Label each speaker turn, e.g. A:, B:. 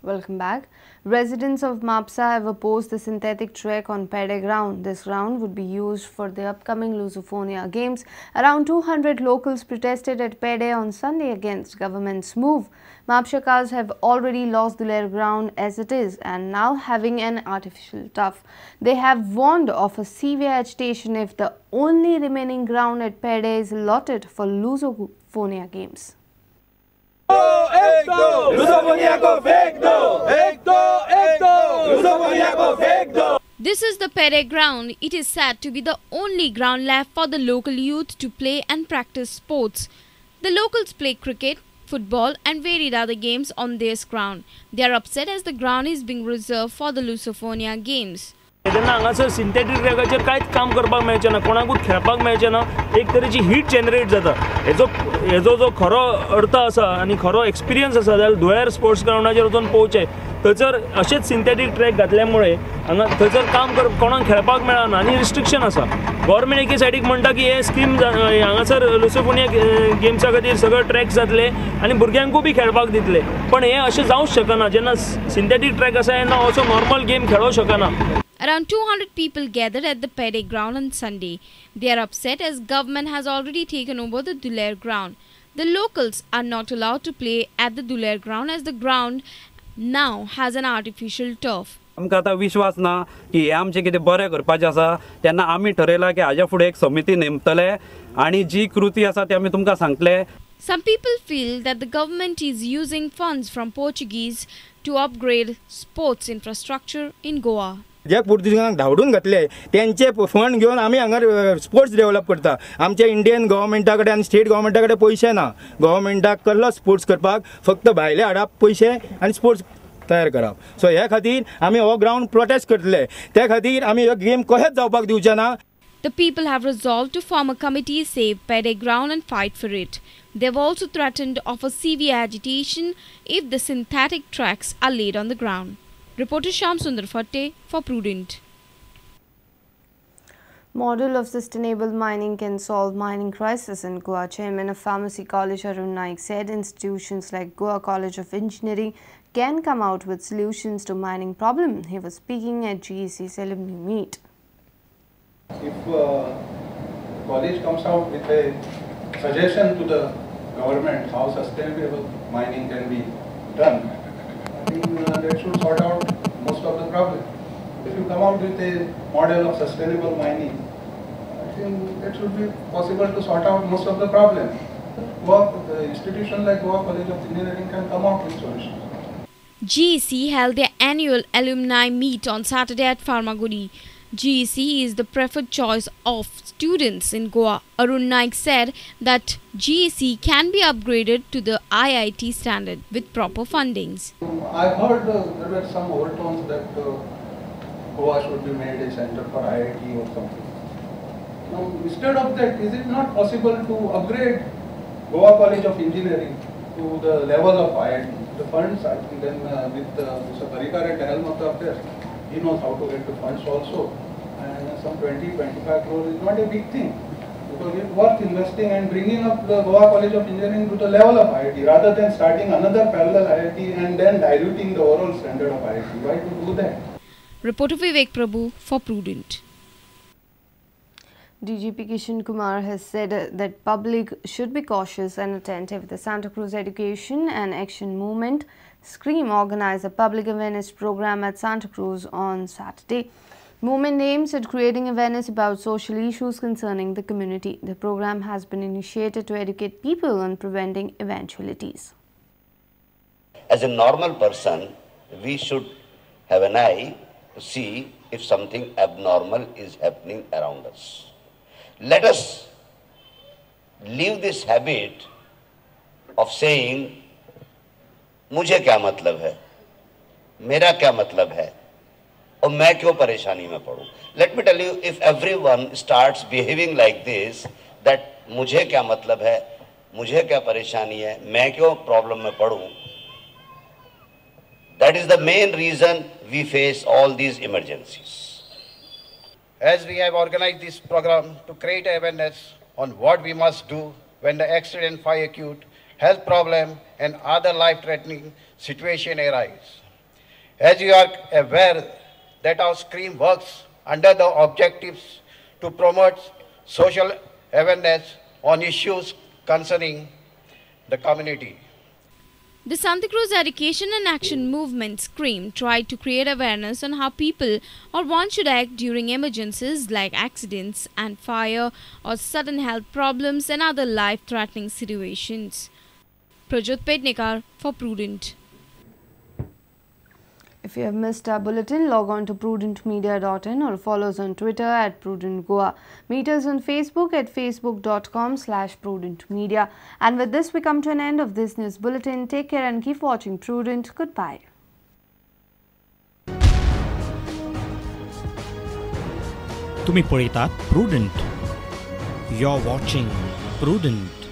A: Welcome back. Residents of Mapsa have opposed the synthetic track on Peddem ground. This ground would be used for the upcoming lusofonia games. Around 200 locals protested at Peddem on Sunday against government's move. Mapshakas have already lost Duler ground as it is and now having an artificial turf. They have warned of a severe agitation if the only remaining ground at Peddem is allotted for lusofonia games.
B: This is the Peddem ground. It is said to be the only ground left for the local youth to play and practice sports. The locals play cricket, football and varied other games on this ground. They are upset as the ground is being reserved for the lusofonia games.
C: हांगासर synthetic ट्रॅकाचेर कांयच काम करपाक मेळचें ना, कोणाकूच खेळपाक मेळचें ना. एक तरेची हीट जनरेट जाता. हेजो जो खरो अर्थ आसा आनी खरो एक्सपिरियन्स आसा जाल्यार धुळेर स्पोर्ट्स ग्राउंडाचेर वचून पळोवचें. थंयसर अशेंच सिंथेटीक ट्रॅक घातल्या मुळे हांगा थंयसर काम कोणाक खेळपाक मेळना आनी रिस्ट्रिक्शन आसा. गव्हर्मेंट एके सायडीक म्हणटा की हे स्कीम हांगासर लुसोफोनिया गेम्सा खातीर सगळे ट्रॅक्स जातले आनी भुरग्यांकूय बी खेळपाक दितले. पण हे अशें जावंच शकना. जेन्ना सिंथेटीक ट्रॅक आसा तेन्ना असो नॉर्मल गेम खेळूंक शकना.
B: Around 200 people gathered at the Peddem ground on Sunday. They are upset as government has already taken over the Duler ground. The locals are not allowed to play at the Duler ground as the ground now has an artificial turf.
D: आमकां आतां विश्वास ना की हे आमचें कितें बरें करपाचें आसा. तेन्ना आमी ठरयलां की हाज्या फुडें एक समिती नेमतले आनी जी कृती आसा ती आमी तुमकां सांगतले.
B: Some people feel that the government is using funds from Portuguese to upgrade sports infrastructure in Goa.
E: जे पुर्तुगेजांक धांवडून घातले तेंचे फंड घेवन आमी हांगा स्पोर्ट्स डेव्हलप करता. आमच्या इंडियन गव्हर्मेंटा कडेन आनी स्टेट गव्हर्मेंटा कडेन पयशे ना. गव्हर्मेंटाक कसलो स्पोर्ट्स करपाक फक्त भायले हाडप पयशे आनी स्पोर्ट्स तयार करप. सो ह्या खातीर आमी हो ग्राउंड प्रोटेस्ट करतले. त्या खातीर आमी हो गेम कशेंच जावपाक दिवचे ना.
B: The people have resolved to form a committee to save Peddem ground and fight for it. They have also threatened of a severe agitation if the synthetic tracks are laid on the ground. Reporter Shyam Sundar Fatte for Prudent.
A: Model of sustainable mining can solve mining crisis in Goa. Chairman of Pharmacy College Arun Naik said institutions like Goa College of Engineering can come out with solutions to mining problem. He was speaking at GEC's alumni meet.
F: If college comes out with a suggestion to the government how sustainable mining can be done, I think that should sort out most of the problem. If you come out with a model of sustainable mining, I think that should be possible to sort out most of the problem. The institution like Goa College of Engineering can come out with solutions.
B: GEC held their annual alumni meet on Saturday at Pharmagudi. GEC is the preferred choice of students in Goa. Arun Naik said that GEC can be upgraded to the IIT standard with proper fundings.
F: I heard there were some overtones that Goa should be made a center for IIT or something. Now, instead of that, is it not possible to upgrade Goa College of Engineering to the level of IIT? The funds, I think, then with Mr. Parikar at the helm of the affairs, he knows how to get the funds also. And some 20-25 crores is not a big thing, because it's worth investing and bringing up the Goa College of Engineering to the level of IIT rather than starting another parallel IIT and then diluting the overall standard of IIT. Why to do that?
B: Reporter Vivek Prabhu for Prudent.
A: DGP Kishan Kumar has said that public should be cautious and attentive. The Santa Cruz Education and Action Movement SCREAM organized a public awareness program at Santa Cruz on Saturday. Movement aims at creating awareness about social issues concerning the community. The program has been initiated to educate people on preventing eventualities.
G: As a normal person, we should have an eye to see if something abnormal is happening around us. Let us leave this habit of saying, मुझे क्या मतलब है, मेरा क्या मतलब है, और मैं क्यों परेशानी में पड़ूं. Let me tell you, if everyone starts behaving like this, that मुझे क्या मतलब है, मुझे क्या परेशानी है, मैं क्यों प्रॉब्लम में पड़ूं, that is the main reason we face all these emergencies.
H: As we have organized this program to create awareness on what we must do when the accident, fire, acute, health problem and other life-threatening situation arise. As you are aware that our scheme works under the objectives to promote social awareness on issues concerning the community.
B: The Santa Cruz Education and Action Movement SCREAM tried to create awareness on how people or one should act during emergencies like accidents and fire or sudden health problems and other life-threatening situations. Peddem for Prudent.
A: If you have missed our bulletin, log on to prudentmedia.in or follow us on Twitter at Prudent Goa. Meet us on Facebook at facebook.com/prudentmedia. And with this, we come to an end of this news bulletin. Take care and keep watching Prudent. Goodbye.
I: तुम्ही पळयतात Prudent. You're watching Prudent.